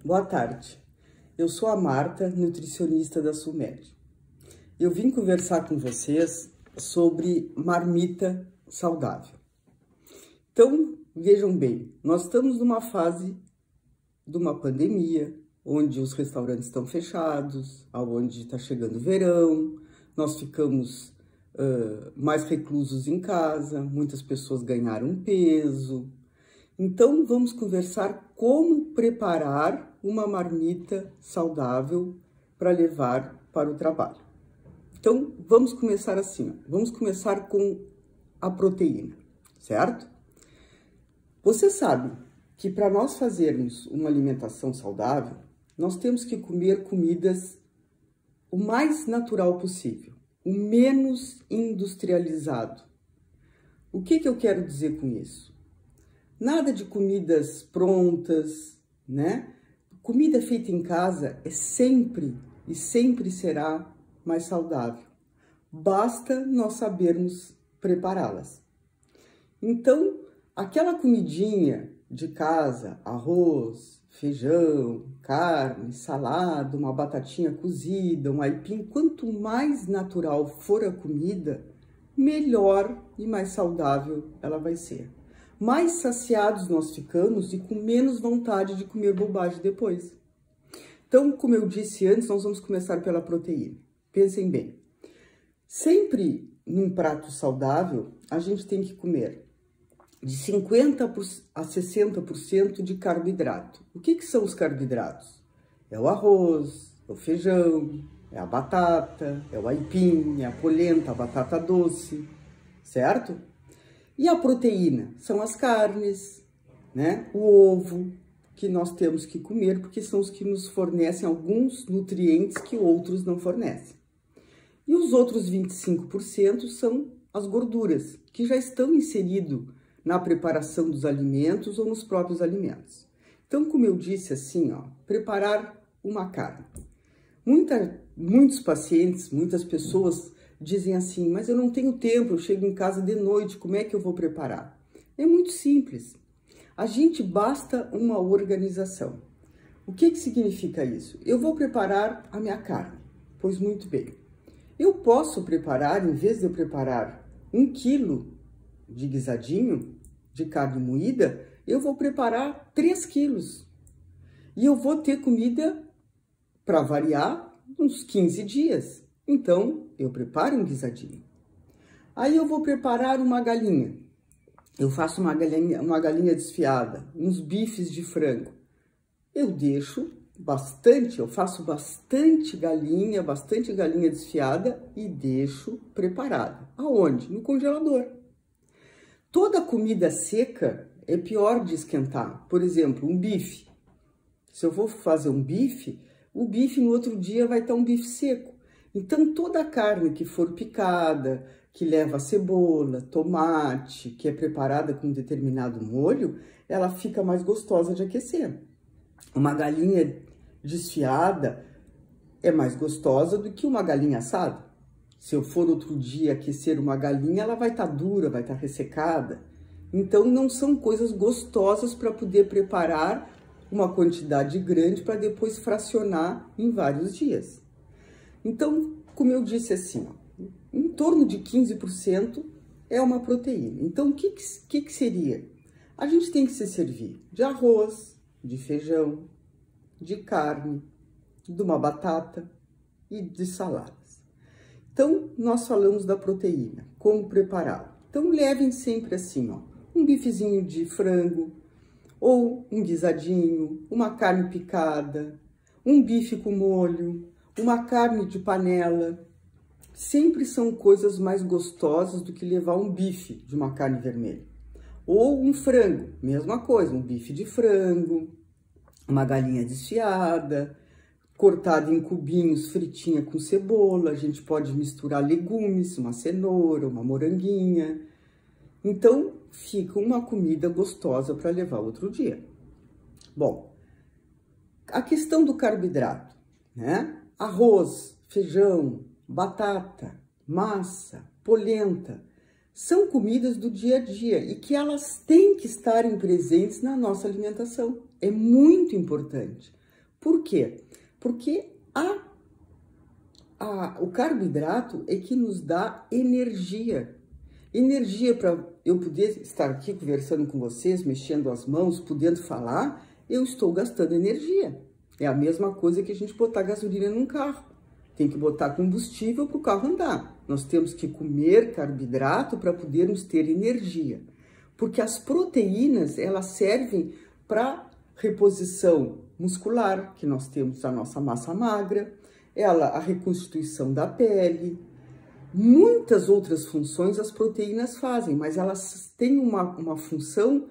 boa tarde. Eu sou a Marta, nutricionista da Sulmed. Eu vim conversar com vocês sobre marmita saudável. Então, vejam bem, nós estamos numa fase de uma pandemia, onde os restaurantes estão fechados, onde está chegando o verão, nós ficamos mais reclusos em casa, muitas pessoas ganharam peso. Então, vamos conversar como preparar uma marmita saudável para levar para o trabalho. Então, vamos começar assim, ó. Vamos começar com a proteína, certo? Você sabe que para nós fazermos uma alimentação saudável, nós temos que comer comidas o mais natural possível, o menos industrializado. O que eu quero dizer com isso? Nada de comidas prontas, né? Comida feita em casa é sempre e sempre será mais saudável. Basta nós sabermos prepará-las. Então, aquela comidinha de casa, arroz, feijão, carne, salada, uma batatinha cozida, um aipim, quanto mais natural for a comida, melhor e mais saudável ela vai ser. Mais saciados nós ficamos e com menos vontade de comer bobagem depois. Então, como eu disse antes, nós vamos começar pela proteína. Pensem bem, sempre num prato saudável, a gente tem que comer de 50% a 60% de carboidrato. O que são os carboidratos? É o arroz, é o feijão, é a batata, é o aipim, é a polenta, a batata doce, certo? E a proteína? São as carnes, né? O ovo, que nós temos que comer, porque são os que nos fornecem alguns nutrientes que outros não fornecem. E os outros 25% são as gorduras, que já estão inseridos na preparação dos alimentos ou nos próprios alimentos. Então, como eu disse assim, ó, preparar uma carne. Muitos pacientes, muitas pessoas dizem assim, mas eu não tenho tempo, eu chego em casa de noite, como é que eu vou preparar? É muito simples. A gente basta uma organização. O que significa isso? Eu vou preparar a minha carne. Pois muito bem. Eu posso preparar, em vez de eu preparar 1 quilo de guisadinho de carne moída, eu vou preparar 3 quilos. E eu vou ter comida, para variar, uns 15 dias. Então, eu preparo um guisadinho. Aí eu vou preparar uma galinha. Eu faço uma galinha desfiada, uns bifes de frango. Eu deixo bastante, eu faço bastante galinha desfiada e deixo preparada. Aonde? No congelador. Toda comida seca é pior de esquentar. Por exemplo, um bife. Se eu vou fazer um bife, o bife no outro dia vai estar um bife seco. Então, toda a carne que for picada, que leva cebola, tomate, que é preparada com um determinado molho, ela fica mais gostosa de aquecer. Uma galinha desfiada é mais gostosa do que uma galinha assada. Se eu for outro dia aquecer uma galinha, ela vai estar dura, vai estar ressecada. Então, não são coisas gostosas para poder preparar uma quantidade grande para depois fracionar em vários dias. Então, como eu disse assim, ó, em torno de 15% é uma proteína. Então, o que seria? A gente tem que se servir de arroz, de feijão, de carne, de uma batata e de saladas. Então, nós falamos da proteína, como prepará-la. Então, levem sempre assim, ó, um bifezinho de frango, ou um guisadinho, uma carne picada, um bife com molho, uma carne de panela. Sempre são coisas mais gostosas do que levar um bife de uma carne vermelha. Ou um frango, mesma coisa, um bife de frango, uma galinha desfiada, cortada em cubinhos, fritinha com cebola. A gente pode misturar legumes, uma cenoura, uma moranguinha. Então, fica uma comida gostosa para levar outro dia. Bom, a questão do carboidrato, né? Arroz, feijão, batata, massa, polenta, são comidas do dia a dia e que elas têm que estarem presentes na nossa alimentação. É muito importante. Por quê? Porque o carboidrato é que nos dá energia. Energia para eu poder estar aqui conversando com vocês, mexendo as mãos, podendo falar, eu estou gastando energia. É a mesma coisa que a gente botar gasolina num carro. Tem que botar combustível para o carro andar. Nós temos que comer carboidrato para podermos ter energia. Porque as proteínas, elas servem para reposição muscular, que nós temos a nossa massa magra, a reconstituição da pele. Muitas outras funções as proteínas fazem, mas elas têm uma função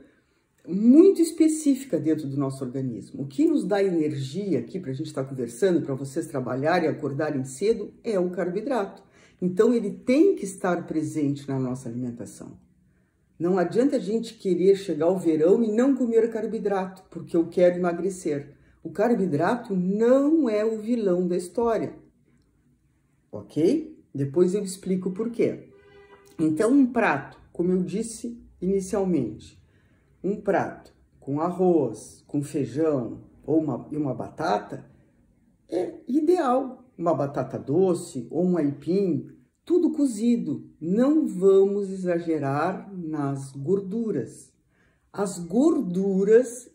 muito específica dentro do nosso organismo. O que nos dá energia aqui para a gente estar conversando, para vocês trabalharem e acordarem cedo, é o carboidrato. Então, ele tem que estar presente na nossa alimentação. Não adianta a gente querer chegar ao verão e não comer carboidrato, porque eu quero emagrecer. O carboidrato não é o vilão da história, ok? Depois eu explico por quê. Então, um prato, como eu disse inicialmente, um prato com arroz, com feijão ou uma batata é ideal. Uma batata doce ou um aipim, tudo cozido. Não vamos exagerar nas gorduras. As gorduras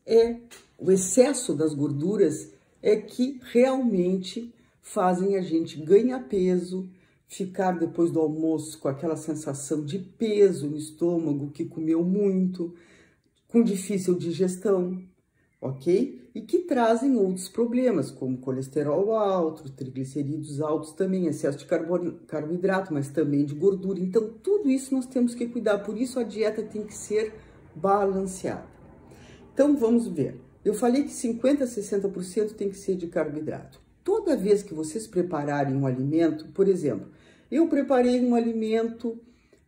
o excesso das gorduras é que realmente fazem a gente ganhar peso, ficar depois do almoço com aquela sensação de peso no estômago, que comeu muito, com difícil digestão, ok? E que trazem outros problemas, como colesterol alto, triglicerídeos altos também, excesso de carboidrato, mas também de gordura. Então, tudo isso nós temos que cuidar, por isso a dieta tem que ser balanceada. Então, vamos ver. Eu falei que 50% a 60% tem que ser de carboidrato. Toda vez que vocês prepararem um alimento, por exemplo, eu preparei um alimento,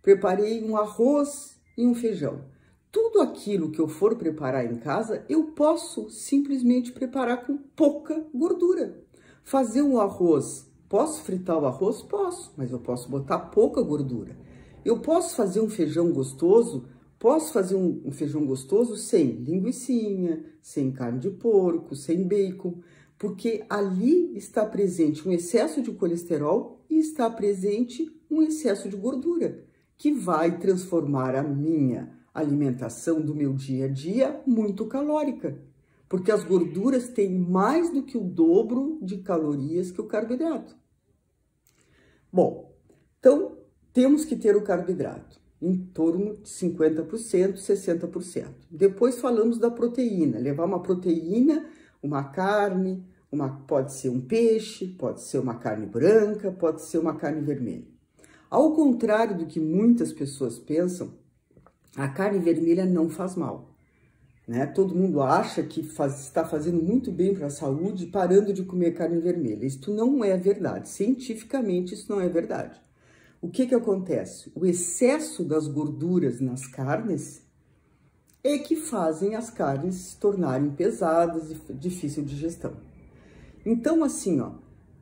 preparei um arroz e um feijão. Tudo aquilo que eu for preparar em casa, eu posso simplesmente preparar com pouca gordura. Fazer um arroz, posso fritar o arroz? Posso, mas eu posso botar pouca gordura. Eu posso fazer um feijão gostoso? Posso fazer um feijão gostoso sem linguicinha, sem carne de porco, sem bacon, porque ali está presente um excesso de colesterol e está presente um excesso de gordura, que vai transformar a minha alimentação do meu dia a dia muito calórica, porque as gorduras têm mais do que o dobro de calorias que o carboidrato. Bom, então temos que ter o carboidrato em torno de 50%, 60%. Depois falamos da proteína, levar uma proteína, uma carne, pode ser um peixe, pode ser uma carne branca, pode ser uma carne vermelha. Ao contrário do que muitas pessoas pensam, a carne vermelha não faz mal, né? Todo mundo acha que está fazendo muito bem para a saúde parando de comer carne vermelha. Isso não é verdade, cientificamente isso não é verdade. O que acontece? O excesso das gorduras nas carnes é que fazem as carnes se tornarem pesadas e difícil de digestão. Então, assim, ó,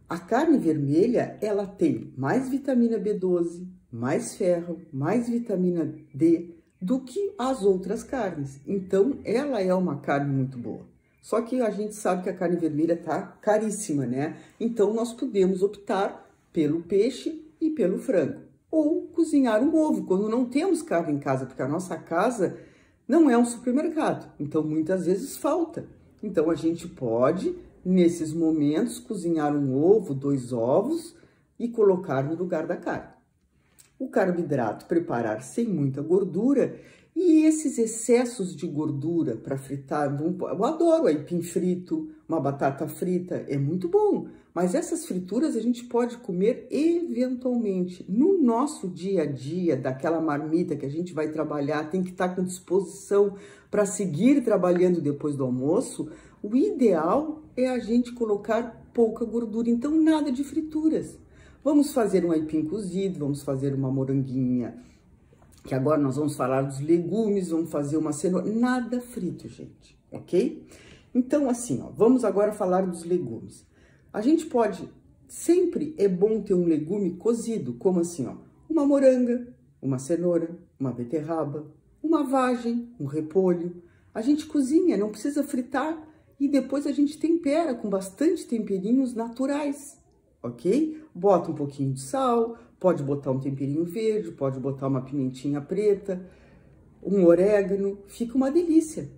a carne vermelha, ela tem mais vitamina B12, mais ferro, mais vitamina D do que as outras carnes. Então, ela é uma carne muito boa. Só que a gente sabe que a carne vermelha tá caríssima, né? Então, nós podemos optar pelo peixe e pelo frango. Ou cozinhar um ovo, quando não temos carne em casa, porque a nossa casa não é um supermercado. Então, muitas vezes falta. Então, a gente pode, nesses momentos, cozinhar um ovo, 2 ovos e colocar no lugar da carne. O carboidrato, preparar sem muita gordura e esses excessos de gordura para fritar. Eu adoro aipim frito, uma batata frita, é muito bom. Mas essas frituras a gente pode comer eventualmente. No nosso dia a dia, daquela marmita que a gente vai trabalhar, tem que estar com disposição para seguir trabalhando depois do almoço. O ideal é a gente colocar pouca gordura, então nada de frituras. Vamos fazer um aipim cozido, vamos fazer uma moranguinha, que agora nós vamos falar dos legumes, vamos fazer uma cenoura, nada frito, gente, ok? Então, assim, ó, vamos agora falar dos legumes. A gente pode, sempre é bom ter um legume cozido, como assim, ó, uma moranga, uma cenoura, uma beterraba, uma vagem, um repolho. A gente cozinha, não precisa fritar e depois a gente tempera com bastante temperinhos naturais, ok? Bota um pouquinho de sal, pode botar um temperinho verde, pode botar uma pimentinha preta, um orégano, fica uma delícia.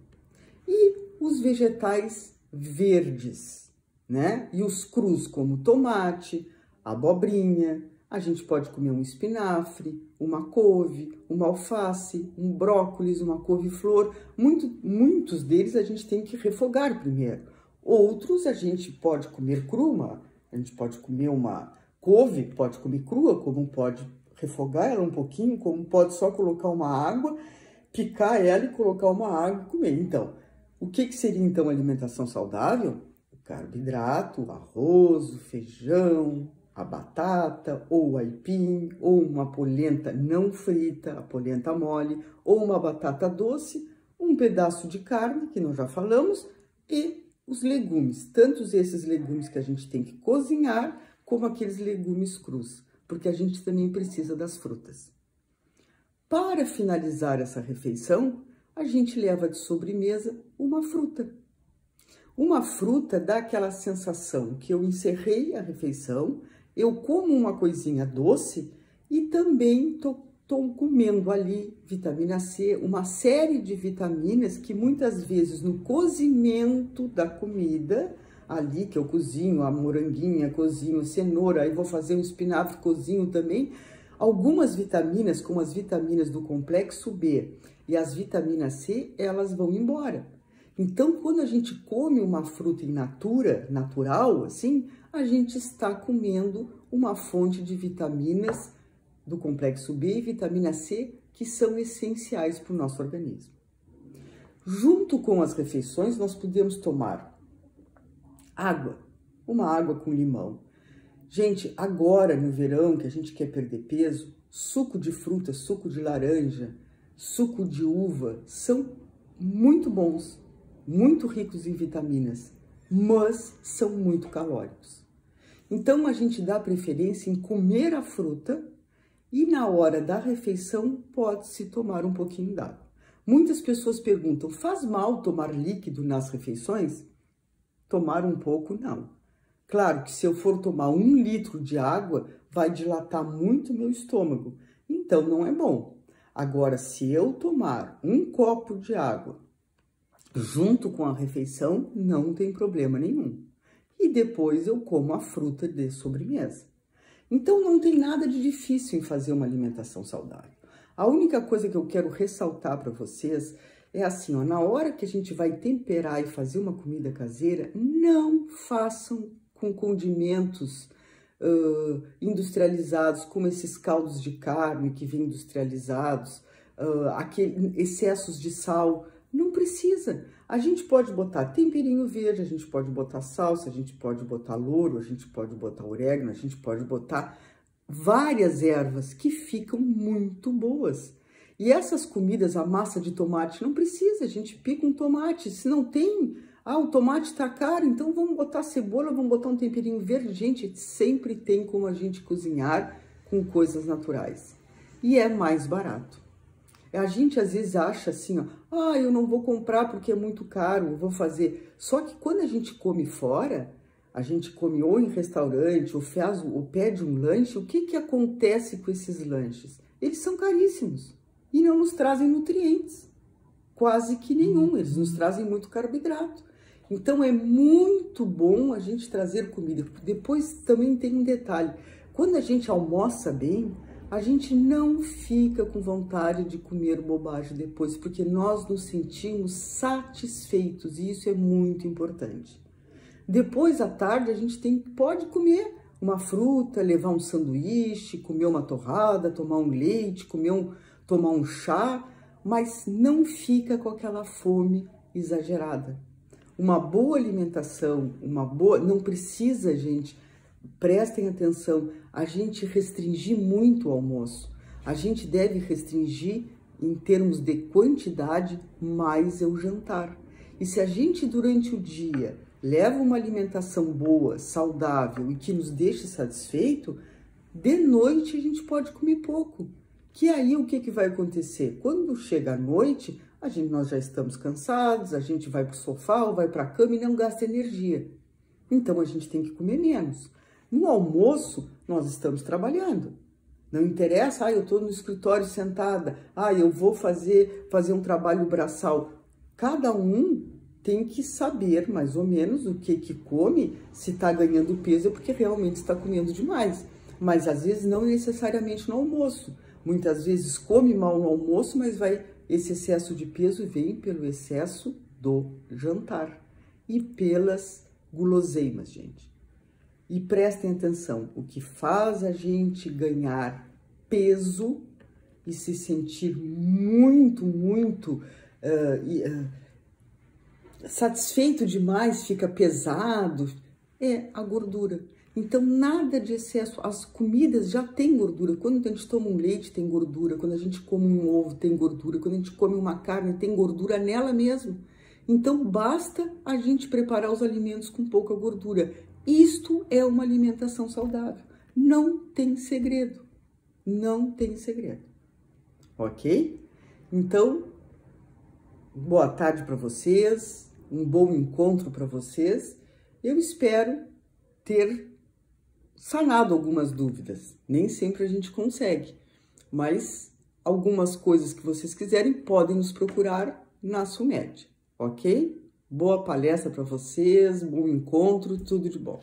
E os vegetais verdes, né? E os crus, como tomate, abobrinha, a gente pode comer um espinafre, uma couve, uma alface, um brócolis, uma couve-flor. Muitos deles a gente tem que refogar primeiro. Outros a gente pode comer crua, a gente pode comer uma couve, pode comer crua, como pode refogar ela um pouquinho, como pode só colocar uma água, picar ela e colocar uma água e comer. Então, o que seria então alimentação saudável? O carboidrato, o arroz, o feijão, a batata, ou o aipim, ou uma polenta não frita, a polenta mole, ou uma batata doce, um pedaço de carne, que nós já falamos, e os legumes, tanto esses legumes que a gente tem que cozinhar, como aqueles legumes crus, porque a gente também precisa das frutas. Para finalizar essa refeição, a gente leva de sobremesa uma fruta. Uma fruta dá aquela sensação que eu encerrei a refeição, eu como uma coisinha doce e também estou comendo ali vitamina C, uma série de vitaminas que muitas vezes no cozimento da comida, ali que eu cozinho a moranguinha, cozinho cenoura, aí vou fazer um espinafre, cozinho também, algumas vitaminas, como as vitaminas do complexo B e as vitaminas C, elas vão embora. Então, quando a gente come uma fruta in natura, natural, assim, a gente está comendo uma fonte de vitaminas do complexo B e vitamina C que são essenciais para o nosso organismo. Junto com as refeições, nós podemos tomar água, uma água com limão. Gente, agora no verão que a gente quer perder peso, suco de fruta, suco de laranja, suco de uva são muito bons, muito ricos em vitaminas, mas são muito calóricos. Então a gente dá preferência em comer a fruta e na hora da refeição pode-se tomar um pouquinho d'água. Muitas pessoas perguntam, faz mal tomar líquido nas refeições? Tomar um pouco, não. Claro que se eu for tomar 1 litro de água, vai dilatar muito meu estômago, então não é bom. Agora, se eu tomar 1 copo de água junto com a refeição, não tem problema nenhum. E depois eu como a fruta de sobremesa. Então, não tem nada de difícil em fazer uma alimentação saudável. A única coisa que eu quero ressaltar para vocês é assim, ó, na hora que a gente vai temperar e fazer uma comida caseira, não façam com condimentos industrializados, como esses caldos de carne que vêm industrializados, excessos de sal. Não precisa. A gente pode botar temperinho verde, a gente pode botar salsa, a gente pode botar louro, a gente pode botar orégano, a gente pode botar várias ervas que ficam muito boas. E essas comidas, a massa de tomate, não precisa, a gente pica um tomate. Se não tem, o tomate tá caro, então vamos botar cebola, vamos botar um temperinho verde. Gente, sempre tem como a gente cozinhar com coisas naturais. E é mais barato. A gente às vezes acha assim, ó, eu não vou comprar porque é muito caro, eu vou fazer. Só que quando a gente come fora, a gente come ou em restaurante, ou pede um lanche, o que acontece com esses lanches? Eles são caríssimos e não nos trazem nutrientes, quase que nenhum, eles nos trazem muito carboidrato. Então é muito bom a gente trazer comida. Depois também tem um detalhe, quando a gente almoça bem, a gente não fica com vontade de comer bobagem depois, porque nós nos sentimos satisfeitos e isso é muito importante. Depois, à tarde, a gente pode comer uma fruta, levar um sanduíche, comer uma torrada, tomar um leite, tomar um chá, mas não fica com aquela fome exagerada. Uma boa alimentação, não precisa, gente, prestem atenção, a gente restringir muito o almoço. A gente deve restringir em termos de quantidade, mais é o jantar. E se a gente durante o dia leva uma alimentação boa, saudável e que nos deixe satisfeito, de noite a gente pode comer pouco. Que aí o que vai acontecer? Quando chega a noite, Nós já estamos cansados, a gente vai para o sofá ou vai para a cama e não gasta energia. Então, a gente tem que comer menos. No almoço, nós estamos trabalhando. Não interessa, eu estou no escritório sentada, eu vou fazer um trabalho braçal. Cada um tem que saber mais ou menos o que come, se está ganhando peso é porque realmente está comendo demais. Mas às vezes não necessariamente no almoço. Muitas vezes come mal no almoço, mas esse excesso de peso vem pelo excesso do jantar e pelas guloseimas, gente. E prestem atenção, o que faz a gente ganhar peso e se sentir muito satisfeito demais, fica pesado, é a gordura. Então, nada de excesso. As comidas já têm gordura. Quando a gente toma um leite, tem gordura. Quando a gente come um ovo, tem gordura. Quando a gente come uma carne, tem gordura nela mesmo. Então, basta a gente preparar os alimentos com pouca gordura. Isto é uma alimentação saudável. Não tem segredo. Não tem segredo. Ok? Então, boa tarde para vocês. Um bom encontro para vocês. Eu espero ter sanado algumas dúvidas. Nem sempre a gente consegue, mas algumas coisas que vocês quiserem podem nos procurar na SUMED, ok? Boa palestra para vocês, bom encontro, tudo de bom.